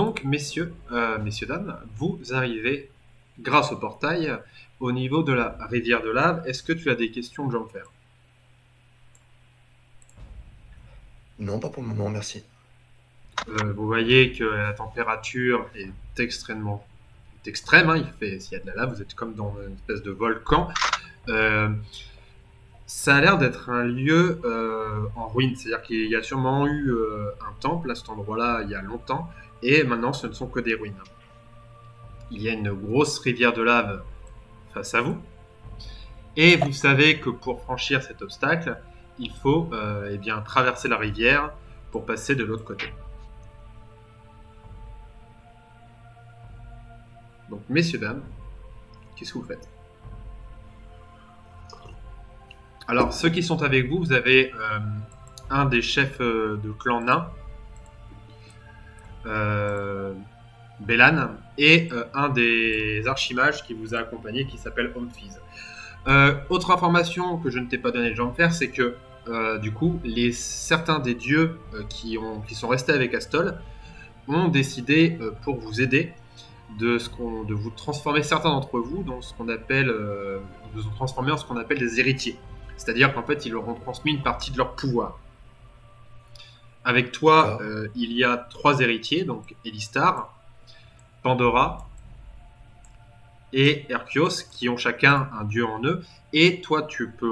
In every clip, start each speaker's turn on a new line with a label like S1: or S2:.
S1: Donc, messieurs, dames, vous arrivez, grâce au portail, au niveau de la rivière de lave. Est-ce que tu as des questions de Jean-Fer?
S2: Non, pas pour le moment, merci.
S1: Vous voyez que la température est extrême, hein. S'il y a de la lave, vous êtes comme dans une espèce de volcan. Euh, Ça a l'air d'être un lieu en ruine, c'est-à-dire qu'il y a sûrement eu un temple à cet endroit-là il y a longtemps, et maintenant ce ne sont que des ruines. Il y a une grosse rivière de lave face à vous, et vous savez que pour franchir cet obstacle, il faut eh bien, traverser la rivière pour passer de l'autre côté. Donc, messieurs, dames, qu'est-ce que vous faites? Alors, ceux qui sont avec vous, vous avez un des chefs de clan nain, Bélan, et un des archimages qui vous a accompagné qui s'appelle Omphis. Autre information que je ne t'ai pas donné de Jean-Fer, c'est que du coup, certains des dieux qui sont restés avec Astol ont décidé, pour vous aider, de vous transformer certains d'entre vous dans ce qu'on appelle, de vous transformer en ce qu'on appelle des héritiers. C'est-à-dire qu'en fait, ils leur ont transmis une partie de leur pouvoir. Avec toi, il y a 3 héritiers, donc Elistar, Pandora et Herkios, qui ont chacun un dieu en eux. Et toi, tu peux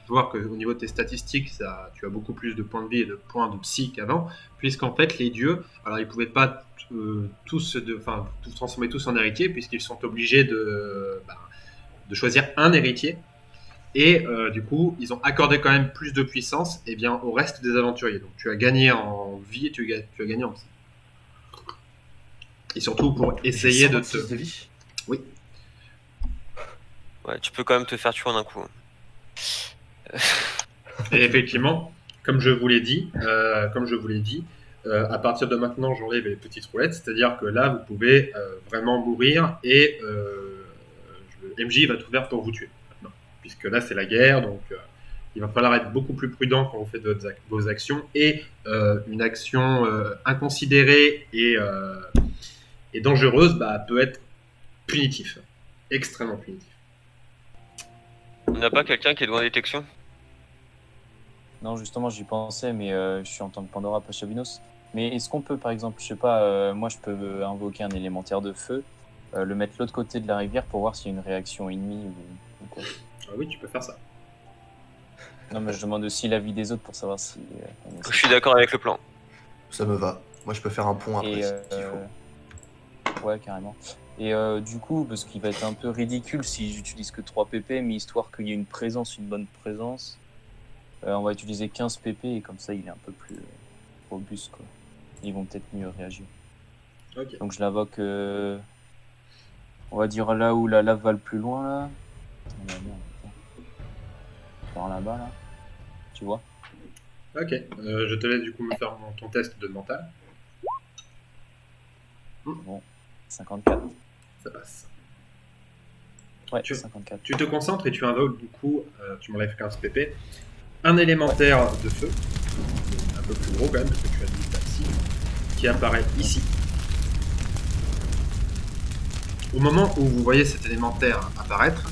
S1: voir qu'au niveau de tes statistiques, tu as beaucoup plus de points de vie et de points de psy qu'avant, puisqu'en fait, les dieux, alors ils ne pouvaient pas tous transformer tous en héritiers, puisqu'ils sont obligés de choisir un héritier. Et du coup, ils ont accordé quand même plus de puissance au reste des aventuriers. Donc tu as gagné en vie et tu as gagné en psy. Et surtout pour essayer de te...
S2: de vie.
S1: Oui.
S3: Ouais, tu peux quand même te faire tuer en un coup.
S1: Et effectivement, comme je vous l'ai dit, à partir de maintenant, j'enlève les petites roulettes, c'est-à-dire que là, vous pouvez vraiment mourir et MJ va tout faire pour vous tuer maintenant, puisque là, c'est la guerre, donc il va falloir être beaucoup plus prudent quand vous faites vos actions, et une action inconsidérée et dangereuse peut être punitif, extrêmement punitif.
S3: On n'a pas quelqu'un qui est devant la détection?
S4: Non, justement, j'y pensais, mais je suis en tant que Pandora, pas Chavinos. Mais est-ce qu'on peut, par exemple, je sais pas, moi je peux invoquer un élémentaire de feu, le mettre de l'autre côté de la rivière pour voir s'il y a une réaction ennemie ou quoi?
S1: Ah oui, tu peux faire ça.
S4: Non, mais je demande aussi l'avis des autres pour savoir si...
S3: Je suis d'accord avec le plan.
S2: Ça me va. Moi, je peux faire un pont après, s'il faut.
S4: Ouais, carrément. Et du coup, parce qu'il va être un peu ridicule si j'utilise que 3 PP, mais histoire qu'il y ait une bonne présence, on va utiliser 15 PP et comme ça, il est un peu plus robuste, quoi. Ils vont peut-être mieux réagir.
S1: Okay.
S4: Donc je l'invoque, on va dire là où la lave va le plus loin, là. Par là-bas, là. Tu vois?
S1: Ok, je te laisse du coup me faire ton test de mental.
S4: Bon, 54.
S1: Ça passe.
S4: Ouais, 54.
S1: Tu te concentres et tu invoques du coup, tu m'enlèves 15 pp, un élémentaire de feu, un peu plus gros quand même, parce que tu as mis ta psy, qui apparaît ici. Au moment où vous voyez cet élémentaire apparaître,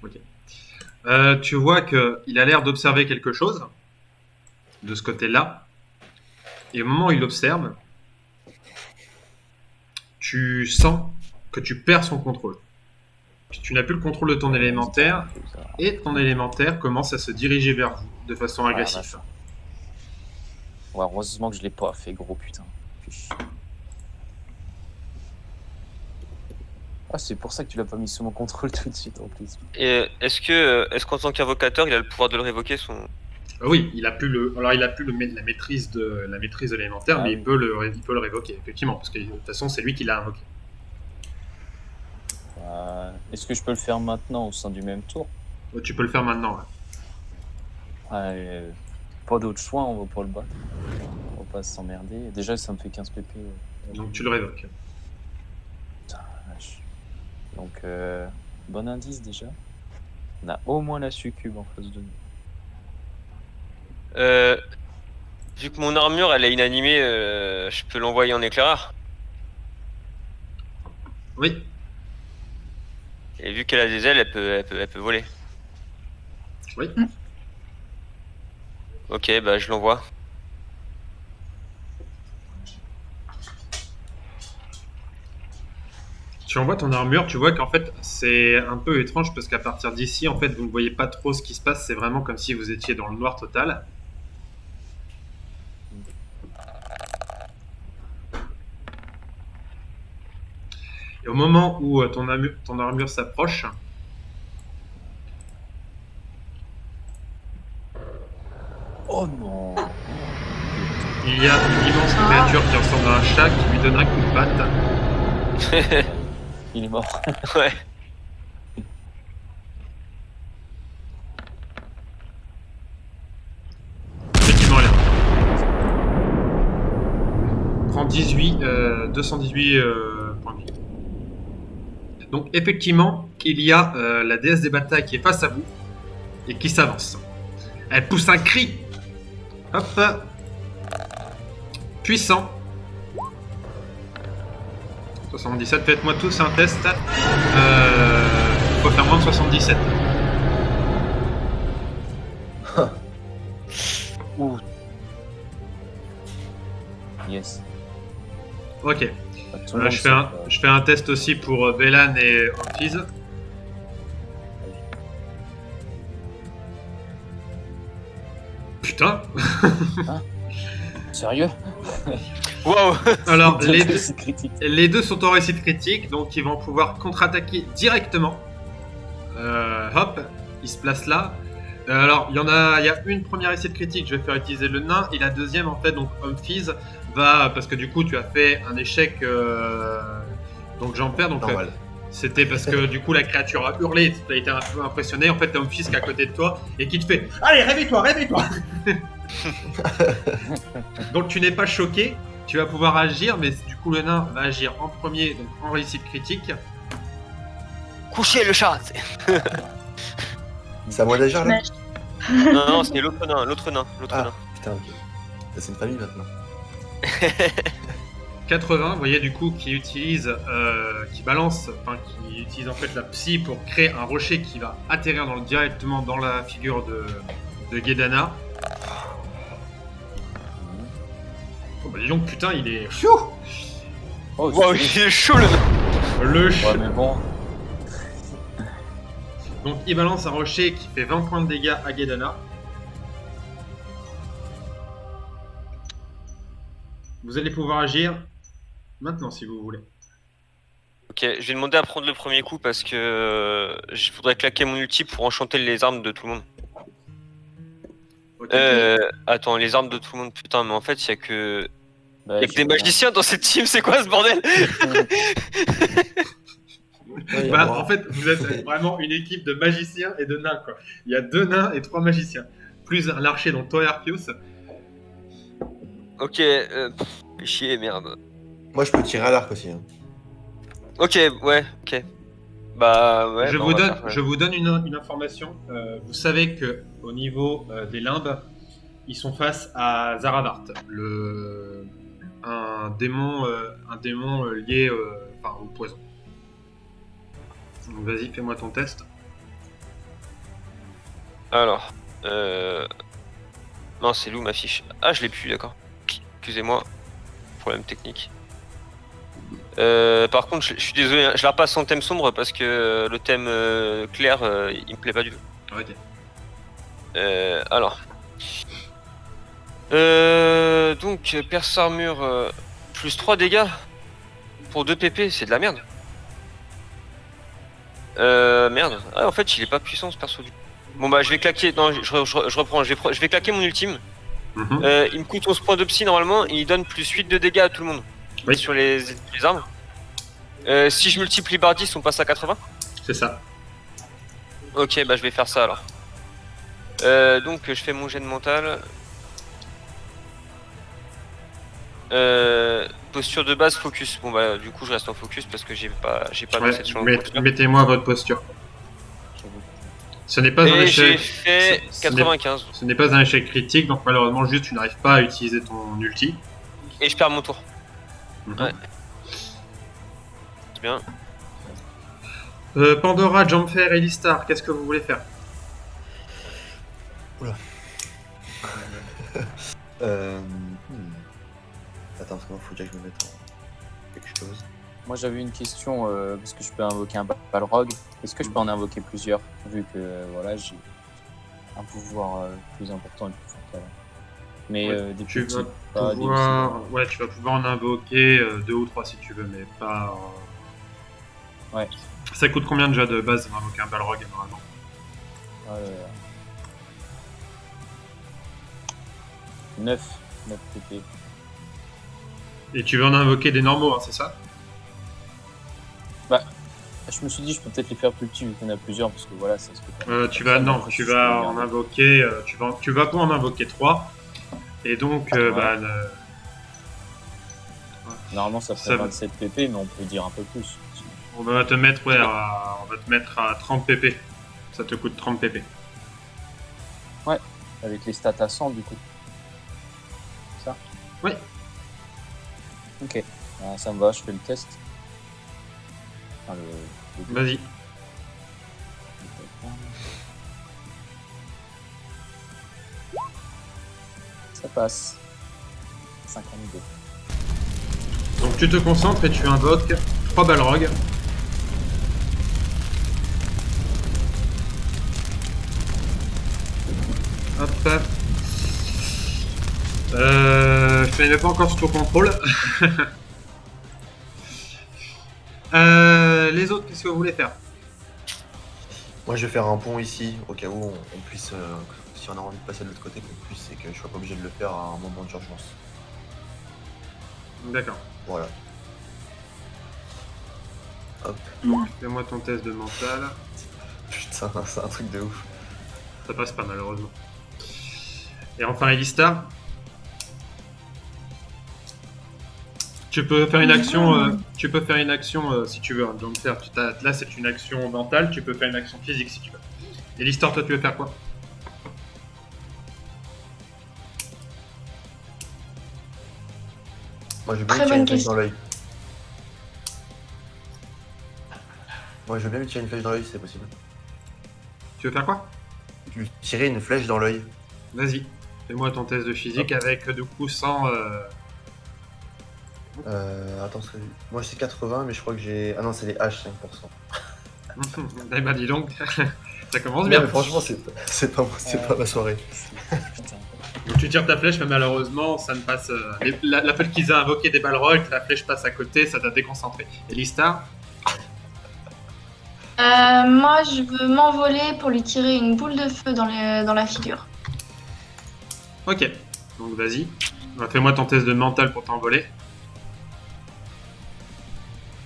S1: okay. Tu vois qu'il a l'air d'observer quelque chose de ce côté-là, et au moment où il observe, tu sens que tu perds son contrôle. Tu n'as plus le contrôle de ton élémentaire, et ton élémentaire commence à se diriger vers vous de façon agressive.
S4: Ouais, heureusement que je l'ai pas fait, gros putain. Ah, c'est pour ça que tu l'as pas mis sous mon contrôle tout de suite en plus.
S3: Et est-ce qu'en tant qu'invocateur, il a le pouvoir de le révoquer son...
S1: Oui, il a plus la maîtrise de l'élémentaire, mais oui. il peut le révoquer effectivement, parce que de toute façon c'est lui qui l'a invoqué.
S4: Est-ce que je peux le faire maintenant au sein du même tour?
S1: Tu peux le faire maintenant.
S4: Ouais. Pas d'autre choix, on va pas le battre. On va pas s'emmerder. Déjà, ça me fait 15 pp.
S1: Donc tu le révoques.
S4: Putain, vache. Donc, bon indice déjà. On a au moins la succube en face de nous.
S3: Vu que mon armure elle est inanimée, je peux l'envoyer en éclaireur.
S1: Oui.
S3: Et vu qu'elle a des ailes, elle peut voler.
S1: Oui.
S3: Ok, bah je l'envoie.
S1: Tu envoies ton armure, tu vois qu'en fait c'est un peu étrange parce qu'à partir d'ici, en fait, vous ne voyez pas trop ce qui se passe. C'est vraiment comme si vous étiez dans le noir total. Et au moment où ton armure s'approche,
S4: Oh non.
S1: il y a une immense créature qui ressemble à un chat qui lui donne un coup de patte.
S4: Il est mort.
S3: Ouais.
S1: Effectivement, elle prend 218 points de vie. Donc effectivement, il y a la déesse des batailles qui est face à vous et qui s'avance. Elle pousse un cri. Hop. Puissant. 77, faites-moi tous un test. Il faut faire moins de 77.
S4: Ouh. Yes.
S1: Ok.
S4: Tout le monde
S1: Je fais un test aussi pour Bélan et Ortiz. Putain.
S4: Sérieux?
S3: Waouh.
S1: Alors,
S4: C'est critique.
S1: les deux sont en réussite critique, donc ils vont pouvoir contre-attaquer directement. Hop, ils se placent là. Alors, il y a une première réussite critique, je vais faire utiliser le nain, et la deuxième, en fait, donc Humphys va, parce que du coup, tu as fait un échec, donc j'en perds, donc
S2: Normal.
S1: c'était parce que du coup, la créature a hurlé, tu as été un peu impressionné, en fait, t'as Humphys qui est à côté de toi, et qui te fait « Allez, réveille-toi, réveille-toi !» Donc, tu n'es pas choqué, tu vas pouvoir agir, mais du coup, le nain va agir en premier, donc en réussite critique.
S3: Couchez le chat.
S2: C'est à moi d'agir là?
S3: Non, c'est l'autre nain, l'autre nain.
S2: Ah, putain, ok. C'est une famille maintenant.
S1: 80, vous voyez du coup qui utilise en fait la psy pour créer un rocher qui va atterrir directement dans la figure de Guedana. Oh bah dis donc putain il est...
S4: Oh,
S3: Waouh, il est chaud le.
S4: Ouais, mais bon.
S1: Donc il balance un rocher qui fait 20 points de dégâts à Guedana. Vous allez pouvoir agir maintenant si vous voulez.
S3: Ok, je vais demander à prendre le premier coup parce que je voudrais claquer mon ulti pour enchanter les armes de tout le monde.
S1: Okay.
S3: Attends, les armes de tout le monde, putain, mais en fait, il y a que.
S4: Bah,
S3: Il y a que des magiciens dans cette team, c'est quoi ce bordel?
S2: Ouais,
S1: Bah,
S2: moi.
S1: en fait, vous êtes vraiment une équipe de magiciens et de nains, quoi. Il y a 2 nains et 3 magiciens. Plus un archer, donc toi et Arpius.
S3: Ok, fais chier, merde.
S2: Moi, je peux tirer à l'arc aussi. Hein.
S3: Ok, ouais, ok. Bah, ouais.
S1: je,
S3: bah,
S1: vous
S3: on va
S1: donne,
S3: faire, ouais.
S1: je vous donne une information. Vous savez que au niveau des limbes, ils sont face à Zaravart, un démon lié au poison. Donc vas-y, fais-moi ton test.
S3: Alors, non, c'est Lou ma fiche. Ah, je l'ai plus, d'accord. Excusez-moi, problème technique. Par contre, je suis désolé, hein, je la repasse en thème sombre parce que le thème clair, il me plaît pas du tout.
S1: Ok.
S3: Alors. Donc, perce armure plus 3 dégâts pour 2 PP, c'est de la merde. Merde. Ah, en fait, il est pas puissant ce perso du coup. Bon, bah, je vais claquer. Non, je reprends. Je vais claquer mon ultime.
S1: Mm-hmm.
S3: Il me coûte 11 points de psy normalement et il donne plus 8 de dégâts à tout le monde.
S1: Oui.
S3: Sur les armes. Si je multiplie par 10, on passe à 80.
S1: C'est ça.
S3: Ok, bah je vais faire ça alors. Donc je fais mon jet de mental. Posture de base, focus. Bon bah du coup je reste en focus parce que j'ai pas
S1: Ouais,
S3: cette chance de posture.
S1: mettez-moi votre posture. Ce n'est pas un
S3: Et j'ai
S1: échec.
S3: fait
S1: ce n'est-
S3: 95.
S1: Ce n'est pas un échec critique, donc malheureusement, juste tu n'arrives pas à utiliser ton ulti.
S3: Et je perds mon tour.
S1: Mhm.
S3: Ouais. C'est bien.
S1: Pandora, Jumpfer et Listar, qu'est-ce que vous voulez faire?
S2: Euh... hmm. Attends, parce que moi, faut déjà que je me mette en quelque chose.
S4: Moi j'avais une question, parce que je peux invoquer un Balrog. Est-ce que je peux en invoquer plusieurs, vu que voilà, j'ai un pouvoir plus important et plus fort qu'avant. Mais
S1: Ouais,
S4: des
S1: tu
S4: petits,
S1: vas
S4: pas des
S1: pouvoir... Ouais, tu vas pouvoir en invoquer 2 ou 3 si tu veux, mais pas...
S4: Ouais.
S1: Ça coûte combien déjà de base d'invoquer un Balrog normalement?
S4: euh, 9 TP.
S1: Et tu veux en invoquer des normaux, hein, c'est ça?
S4: Je me suis dit, je peux peut-être les faire plus petits vu qu'il y en a plusieurs, parce que voilà, ça se peut pas.
S1: Tu vas, non, tu vas en invoquer... tu vas pas en invoquer 3. Et donc,
S4: Ouais.
S1: bah,
S4: Normalement, ça fait
S1: Ça-
S4: 27 PP, mais on peut dire un peu plus.
S1: on va te mettre, ouais, on va te mettre à 30 pp. Ça te coûte 30 pp.
S4: Avec les stats à 100, du coup. Ça?
S1: Oui.
S4: Ok. Ça me va, je fais le test. Enfin, le-
S1: Vas-y.
S4: Ça passe. 52.
S1: Donc tu te concentres et tu invoques 3 Balrogs. Hop. Je te les mets pas encore sous ton contrôle. Les autres, qu'est-ce que vous voulez faire?
S2: Moi, je vais faire un pont ici, au cas où on puisse, si on a envie de passer de l'autre côté, qu'on puisse, et que je sois pas obligé de le faire à un moment d'urgence.
S1: D'accord.
S2: Voilà. Hop.
S1: Fais-moi ton test de mental.
S2: Putain, c'est un truc de ouf.
S1: Ça passe pas malheureusement. Et enfin Elistar. Tu peux faire une action, si tu veux. Hein, donc là c'est une action mentale, tu peux faire une action physique si tu veux. Elistar, toi tu veux faire quoi?
S2: Moi, je veux bien
S5: Très
S2: lui tirer
S5: bonne
S2: une flèche
S5: question.
S2: dans l'œil. Moi, je veux bien lui tirer une flèche dans l'œil, si c'est possible.
S1: Tu veux faire quoi?
S2: Lui tirer une flèche dans l'œil.
S1: Vas-y. Fais-moi ton test de physique avec du coup 100...
S2: Attends, moi c'est 80, mais je crois que j'ai. Ah non, c'est les H, 5%.
S1: Eh ben dis donc, ça commence
S2: Non,
S1: bien.
S2: mais franchement, c'est pas ma soirée.
S4: Putain.
S1: Donc tu tires ta flèche, mais malheureusement, ça ne passe. La flèche qu'ils a invoqué des Balrogs, la flèche passe à côté, ça t'a déconcentré. Elistar,
S5: Moi, je veux m'envoler pour lui tirer une boule de feu dans la figure.
S1: ok. Donc vas-y. Fais-moi ton test de mental pour t'envoler.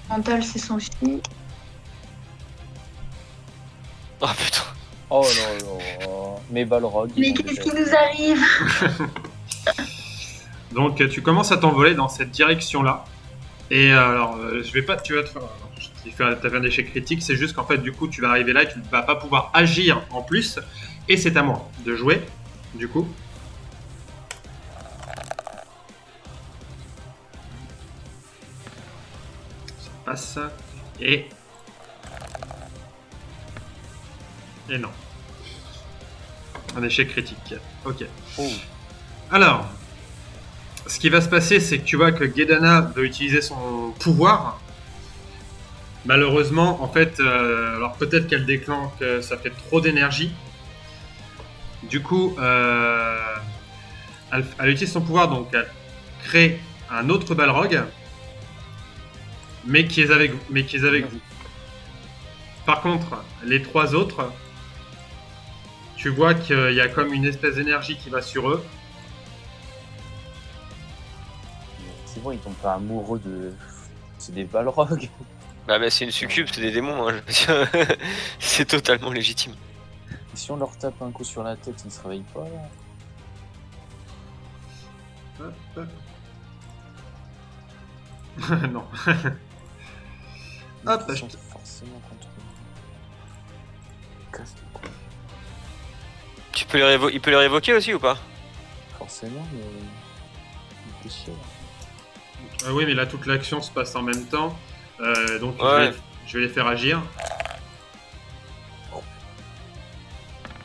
S5: Mental, c'est son chi.
S3: Oh putain.
S4: Oh là là. Mes Balrog.
S5: Mais
S4: ils ont
S5: qu'est-ce
S4: déjà-
S5: qui nous arrive?
S1: Donc tu commences à t'envoler dans cette direction-là. Et alors, je vais pas. Tu vas te faire. T'as fait un échec critique, c'est juste qu'en fait, du coup, tu vas arriver là et tu ne vas pas pouvoir agir en plus. Et c'est à moi de jouer, du coup. Ça passe. Et. Et non. Un échec critique. Ok.
S4: Oh.
S1: Alors, ce qui va se passer, c'est que tu vois que Guedana veut utiliser son pouvoir. Malheureusement, en fait, alors peut-être qu'elle déclenche, ça fait trop d'énergie. Du coup, elle utilise son pouvoir, donc elle crée un autre Balrog, mais qui est avec vous. Par contre, les 3 autres, tu vois qu'il y a comme une espèce d'énergie qui va sur eux.
S4: C'est bon, ils tombent pas amoureux de. C'est des Balrog.
S3: Bah c'est une succube, c'est des démons. Hein, je veux dire. C'est totalement légitime.
S4: Et si on leur tape un coup sur la tête, ils ne se réveillent pas là.
S1: Hop. Non. Hop,
S4: Ils sont forcément contre nous. Casse les couilles.
S3: Il peut les révoquer aussi ou pas?
S4: Forcément, mais. Il fait chier.
S1: Oui, mais là, toute l'action se passe en même temps. Donc,
S3: Ouais.
S1: je vais les faire agir.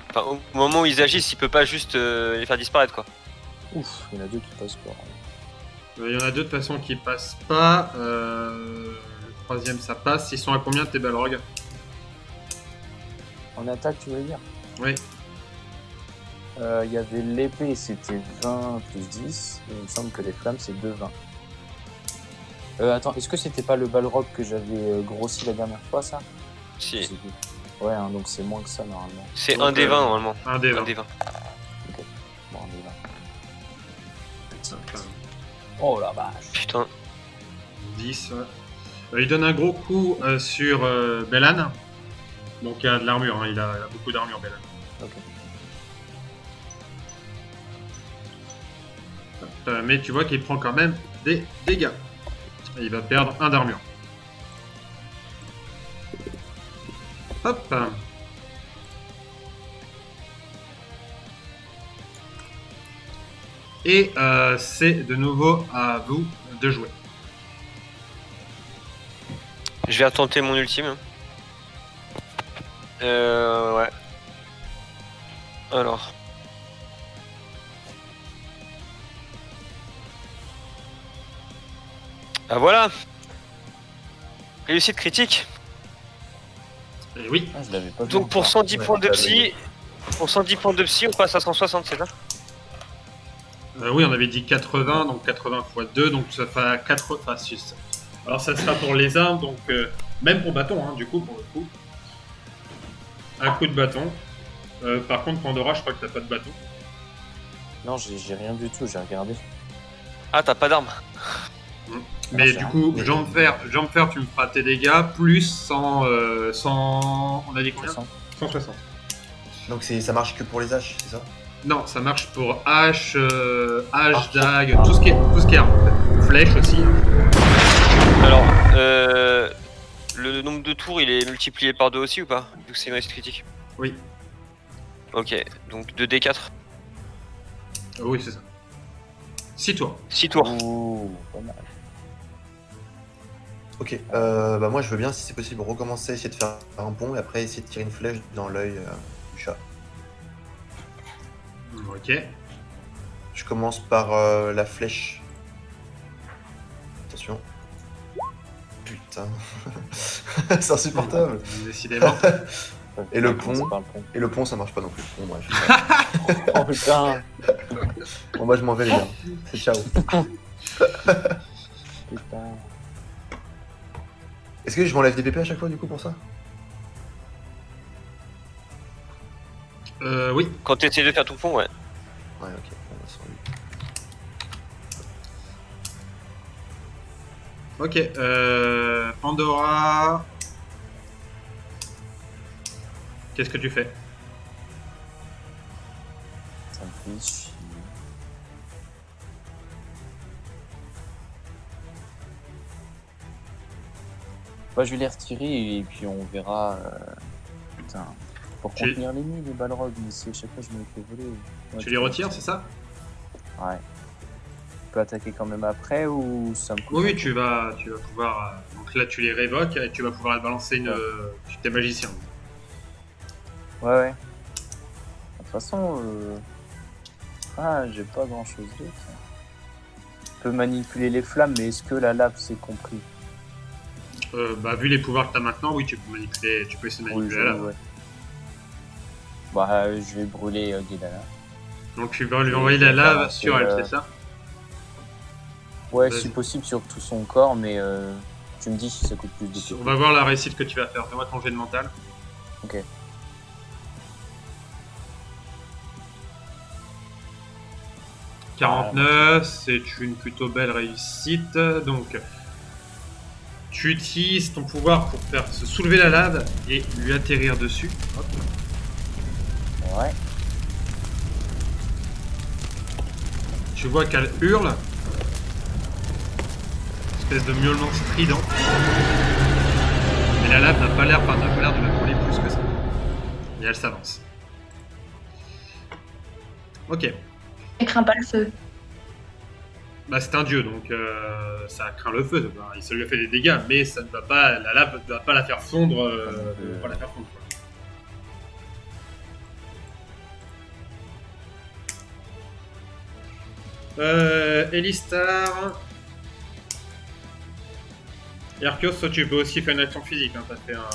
S3: Enfin, au moment où ils agissent, il peut pas juste les faire disparaître quoi.
S4: Ouf, il y en a deux qui passent pas.
S1: Il y en a deux de toute façon qui passent pas. Le troisième, ça passe. Ils sont à combien tes balrogs?
S4: En attaque, tu veux dire?
S1: Oui.
S4: Il y avait l'épée, c'était 20 plus 10. Et il me semble que les flammes, c'est 2,20. Attends, est-ce que c'était pas le balrog que j'avais grossi la dernière fois, ça?
S3: Si.
S4: Je sais plus. Ouais, hein, donc c'est moins que ça, normalement.
S3: C'est
S1: Donc,
S3: un des 20 normalement.
S1: Un des 20.
S3: Un des 20.
S4: Bon, on est là.
S1: Enfin,
S4: Oh la vache.
S3: Putain.
S1: 10. Ouais. Il donne un gros coup sur Bellan. Donc il a de l'armure, hein. Il a beaucoup d'armure, Bellan.
S4: Ok.
S1: Mais tu vois qu'il prend quand même des dégâts. Et il va perdre 1 d'armure. Hop. Et c'est de nouveau à vous de jouer.
S3: Je vais retenter mon ultime. Ouais. Alors. Ah voilà. Réussite critique.
S1: Et oui.
S4: Ah, je l'avais pas vu
S3: Donc pour
S4: encore.
S3: 110
S2: Ouais,
S3: points de
S2: t'as
S3: psy, pour 110 points de psy, on passe à 160, c'est ça?
S1: Oui, on avait dit 80, donc 80 x 2, donc ça fait 4. Enfin, 6. Alors ça sera pour les armes, donc même pour bâton, hein, du coup, pour le coup. Un coup de bâton. Par contre, Pandora, je crois que t'as pas de bâton.
S4: Non, j'ai rien du tout, j'ai regardé.
S3: Ah, t'as pas d'arme.
S1: Mais
S4: c'est
S1: du
S4: un-
S1: coup,
S2: mais-
S1: jambe fer, tu me feras tes dégâts, plus 100. On a dit combien?
S4: 60.
S1: 160.
S2: Donc ça marche que pour les haches, c'est ça?
S1: Non, ça marche pour hache, dague, tout ce qui est arme en fait. Flèche aussi.
S3: Alors, le nombre de tours, il est multiplié par 2 aussi ou pas? Vu que c'est une réussite critique.
S1: Oui.
S3: Ok, donc 2d4.
S1: Oui, c'est ça. 6 tours.
S3: 6 tours.
S4: Ouh, pas mal.
S2: Ok, bah moi je veux bien, si c'est possible, recommencer, essayer de faire un pont et après essayer de tirer une flèche dans l'œil du chat.
S1: Ok.
S2: Je commence par la flèche. Attention. Putain. C'est insupportable.
S1: Décidément.
S2: Et le
S4: Ouais, commence
S2: pont
S4: par le pont.
S2: Et le pont ça marche pas non plus. Bon bref.
S4: Oh putain.
S2: Bon moi je m'en vais les gars. C'est ciao.
S4: Putain.
S2: Est-ce que je m'enlève des PP à chaque fois du coup pour ça?
S1: Oui.
S3: Quand tu essaies de faire ton pont, ouais.
S2: Ouais ok. Bon, bah, sans lui.
S1: Ok. Pandora. Qu'est-ce que tu fais?
S4: Ça me fait chier. Bah, je vais les retirer et puis on verra. Putain. Pour
S1: Tu-
S4: contenir l'ennemi, les balrogs, mais si à chaque fois je me les fais voler. Ouais,
S1: Tu les retires, c'est ça?
S4: Ouais. Je peux attaquer quand même après ou ça me coûte?
S1: Oui, oui, tu vas pouvoir. Donc là, tu les révoques et tu vas pouvoir balancer une. T'es magicien.
S4: Ouais, ouais. De toute façon, ah, j'ai pas grand chose d'autre. Je peux manipuler les flammes, mais est-ce que la lave c'est compris?
S1: Bah, vu les pouvoirs que t'as maintenant, oui, tu peux manipuler, tu peux essayer de manipuler la lave.
S4: ouais. Bah, je vais brûler Guédala.
S1: Donc tu vas lui
S4: Je
S1: envoyer
S4: vais
S1: la lave
S4: faire un
S1: sur
S4: seul,
S1: elle, c'est ça?
S4: Ouais,
S1: Vas-y.
S4: si possible sur tout son corps, mais tu me dis si ça coûte plus de
S1: On
S4: PP.
S1: va voir la réussite que tu vas faire. Fais-moi ton jet de mental.
S4: Ok.
S1: « 49, c'est une plutôt belle réussite. Donc, tu utilises ton pouvoir pour faire se soulever la lave et lui atterrir dessus. Hop.
S4: Ouais.
S1: Tu vois qu'elle hurle. Espèce de miaulement strident. Mais la lave n'a pas l'air de la brûler plus que ça. Et elle s'avance. Ok.
S5: Elle craint pas le feu.
S1: Bah, c'est un dieu, donc ça craint le feu. Ça lui fait des dégâts, mais ça ne va pas, la lave ne va pas la faire fondre. Ne va pas la faire fondre, quoi. Elistar. Et Arceus, toi, tu peux aussi faire une action physique. Hein. T'as fait un.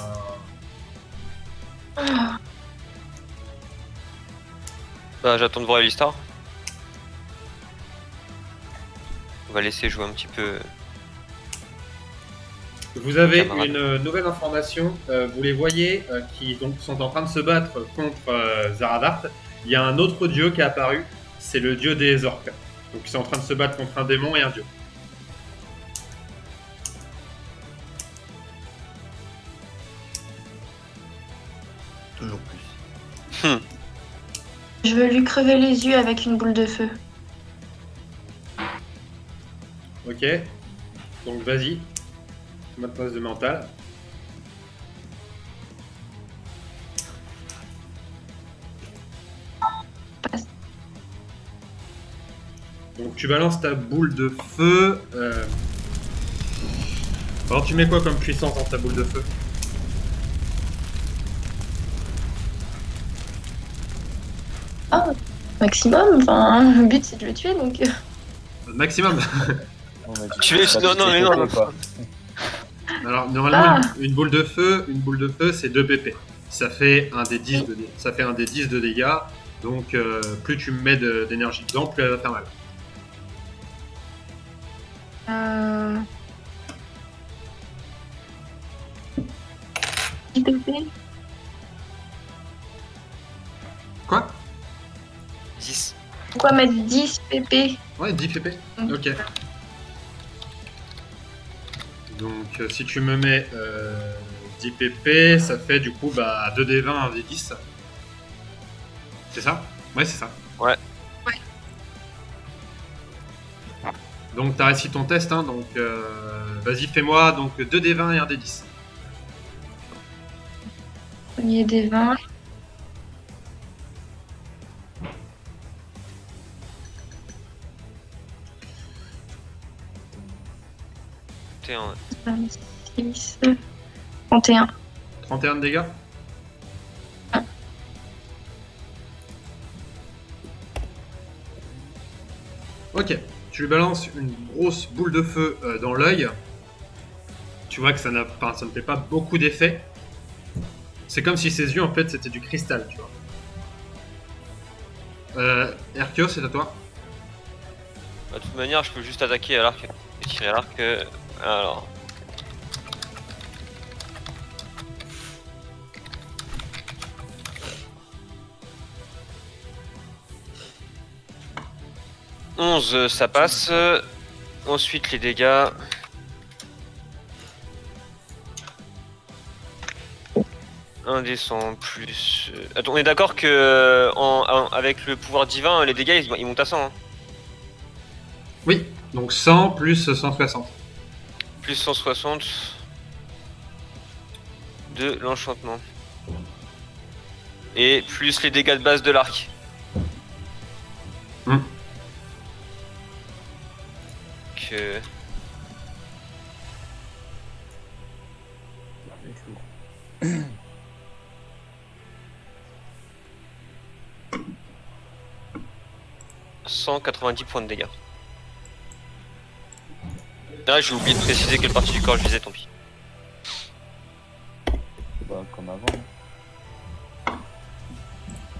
S3: Bah, j'attends de voir Elistar. On va laisser jouer un petit peu.
S1: Vous avez
S3: Camarade.
S1: une nouvelle information. Vous les voyez qui donc, sont en train de se battre contre Zaradart. Il y a un autre dieu qui est apparu. C'est le dieu des orques. Donc ils sont en train de se battre contre un démon et un dieu.
S2: Toujours plus.
S5: Je veux lui crever les yeux avec une boule de feu.
S1: Ok. Donc vas-y. Mode passe de mental.
S5: Passe.
S1: Donc tu balances ta boule de feu. Alors tu mets quoi comme puissance dans ta boule de feu?
S5: Ah, maximum. Enfin, le but c'est de le tuer donc.
S1: Maximum.
S4: On a dit
S3: Tu
S4: que
S3: veux-
S4: ça
S3: non, non,
S4: c'était
S3: mais non.
S4: quoi.
S1: Alors normalement
S5: Ah.
S1: une boule de feu c'est 2 pp. Ça fait un des 10 de ça fait un des 10 de dégâts. Donc plus tu mets d'énergie dedans, plus elle va faire mal.
S5: Euh... 10 PP.
S1: Quoi?
S3: 10.
S5: Pourquoi mettre 10 PP?
S1: Ouais, 10 pp. Ok. Donc si tu me mets 10 pp, ça fait du coup 2d20, 1d10. C'est ça? Ouais, c'est ça.
S3: Ouais.
S5: Ouais.
S1: Donc t'as réussi ton test, hein, donc vas-y fais-moi donc 2d20 et 1d10.
S5: Premier des 20.
S3: T'es un-
S5: 26, 31.
S1: 31 de dégâts. Ok, tu lui balances une grosse boule de feu dans l'œil. Tu vois que ça ne fait pas beaucoup d'effet. C'est comme si ses yeux en fait c'était du cristal, tu vois. Arceus, c'est à toi.
S3: Bah, de toute manière, je peux juste attaquer à l'arc et tirer à l'arc. Alors. « 11, ça passe. Ensuite, les dégâts. Un des 100 plus... Attends, on est d'accord que avec le pouvoir divin, les dégâts ils montent à 100. Hein.
S1: Oui, donc 100 plus 160.
S3: Plus 160 de l'enchantement. Et plus les dégâts de base de l'arc.
S1: Hmm.
S3: Que...
S4: C'est chaud.
S3: 190 points de dégâts. Là, j'ai oublié de préciser quelle partie du corps je visais, tant pis.
S4: Bah, comme avant.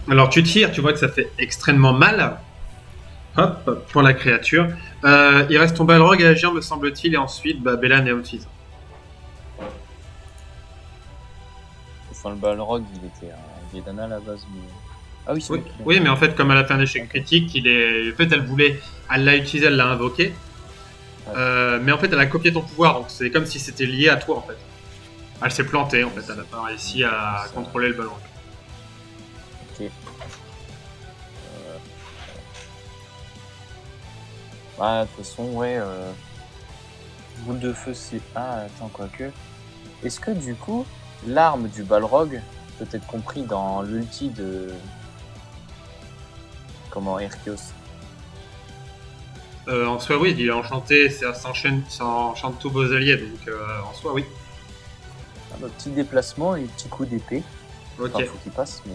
S1: Alors tu tires, tu vois que ça fait extrêmement mal. Hop, pour la créature. Il reste ton Balrog à agir, me semble-t-il, et ensuite Bellan et Omphis.
S4: Enfin, le Balrog, il était un Guédana à la base, mais... Ah oui, c'est
S1: Oui,
S4: vrai qu'il-
S1: oui, mais en fait, comme elle a fait un échec critique, en fait, elle l'a utilisé, elle l'a invoqué. Mais en fait, elle a copié ton pouvoir, donc c'est comme si c'était lié à toi, en fait. Elle s'est plantée, en fait, elle n'a pas réussi à contrôler le Balrog.
S4: Ok. Bah, de toute façon, ouais. Boule de feu, c'est. Ah, attends, quoique. Est-ce que du coup, l'arme du Balrog peut être compris dans l'ulti de. Comment Erkios?
S1: En soi, oui, il est enchanté, ça enchante tous vos alliés, donc en soi, oui.
S4: Un petit déplacement et petit coup d'épée.
S1: Ok.
S4: Enfin, faut qu'il passe, mais.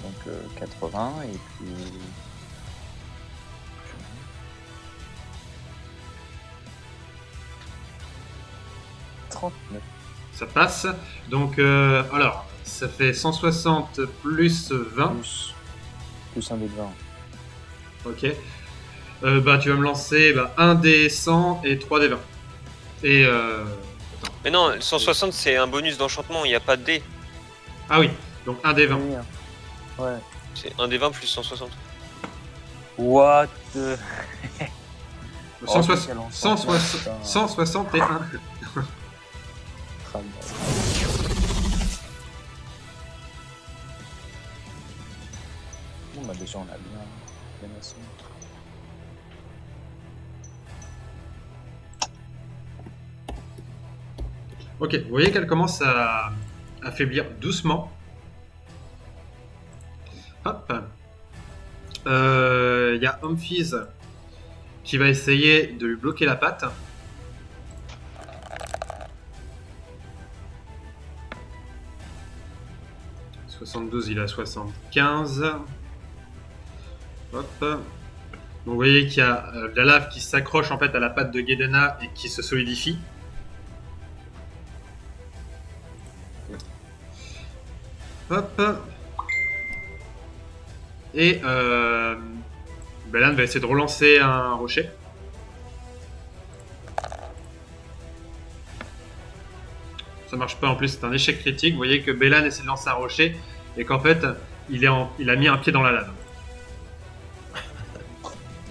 S4: Donc 80 et puis. 39.
S1: Ça passe. Donc, alors, ça fait 160 plus 20.
S4: Plus un dé de 20.
S1: Ok. Bah, tu vas me lancer 1 des 100 et 3 des 20. Et.
S3: Mais non, 160 c'est un bonus d'enchantement, il n'y a pas de dé.
S1: Ah oui, donc 1 des 20.
S4: Oui, hein. Ouais.
S3: C'est 1 des 20 plus 160.
S4: What the...
S1: 160
S4: quel enchantement,
S1: 160
S4: putain.
S1: 161.
S4: Bon, bah déjà on a bien assis.
S1: Ok, vous voyez qu'elle commence à affaiblir doucement. Hop. Il y a Omphis qui va essayer de lui bloquer la patte. « 72, il a 75. Hop. Donc vous voyez qu'il y a de la lave qui s'accroche en fait à la patte de Guedana et qui se solidifie. Hop. Et Belan va essayer de relancer un rocher. Ça marche pas, en plus c'est un échec critique. Vous voyez que Belan essaie de lancer un rocher et qu'en fait il a mis un pied dans la lave.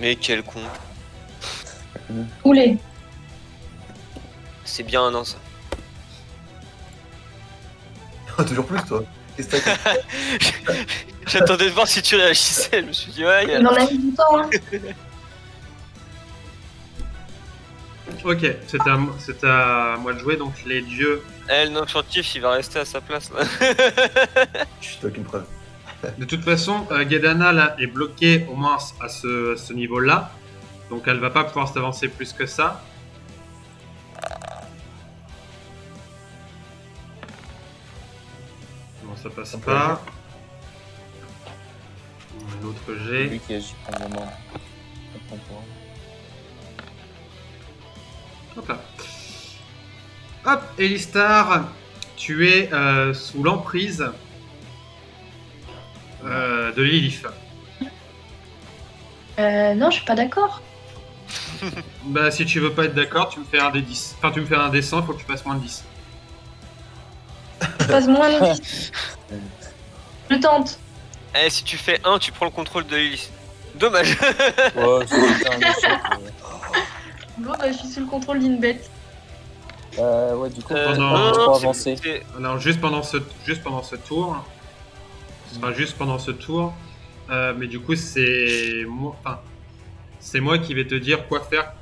S3: Mais quel con.
S5: Oulé.
S3: C'est bien un an ça.
S2: Toujours plus, toi. Qu'est-ce que t'as?
S3: J'attendais de voir si tu réagissais, je me suis dit ouais,
S5: Il en a mis du temps, hein.
S1: Ok, c'est à moi de jouer, donc les dieux.
S3: Elle, non furtif, il va rester à sa place là.
S2: Je suis aucune preuve.
S1: De toute façon, Guedana là, est bloquée au moins à ce niveau-là. Donc elle va pas pouvoir s'avancer plus que ça. Non, ça passe
S2: On peut
S1: pas. L'autre
S4: C'est
S1: jet.
S4: lui qui agit pour le moment.
S1: Hop là. Hop, Elistar, tu es sous l'emprise de Lilith.
S5: Non, je suis pas d'accord.
S1: Bah, si tu veux pas être d'accord, tu me fais un des 10. Enfin, tu me fais un des 100, faut que tu fasses moins de 10.
S5: Je passe moins de 10. Je tente.
S3: Eh, si tu fais 1, tu prends le contrôle de Lilith. Dommage.
S4: Ouais, c'est un échec.
S5: Bon, bah, je suis sous le contrôle d'une bête.
S4: Ouais, du coup,
S1: non,
S4: pour
S3: c'est-
S4: avancer.
S3: c'est-
S1: Alors, juste pendant ce tour. Ce sera juste pendant ce tour. Mais du coup, c'est moi, c'est moi qui vais te dire quoi faire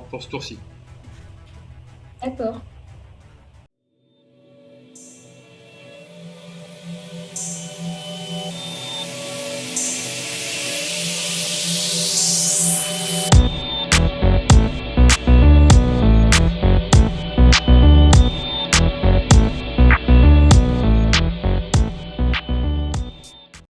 S1: pour ce tour-ci.
S5: D'accord.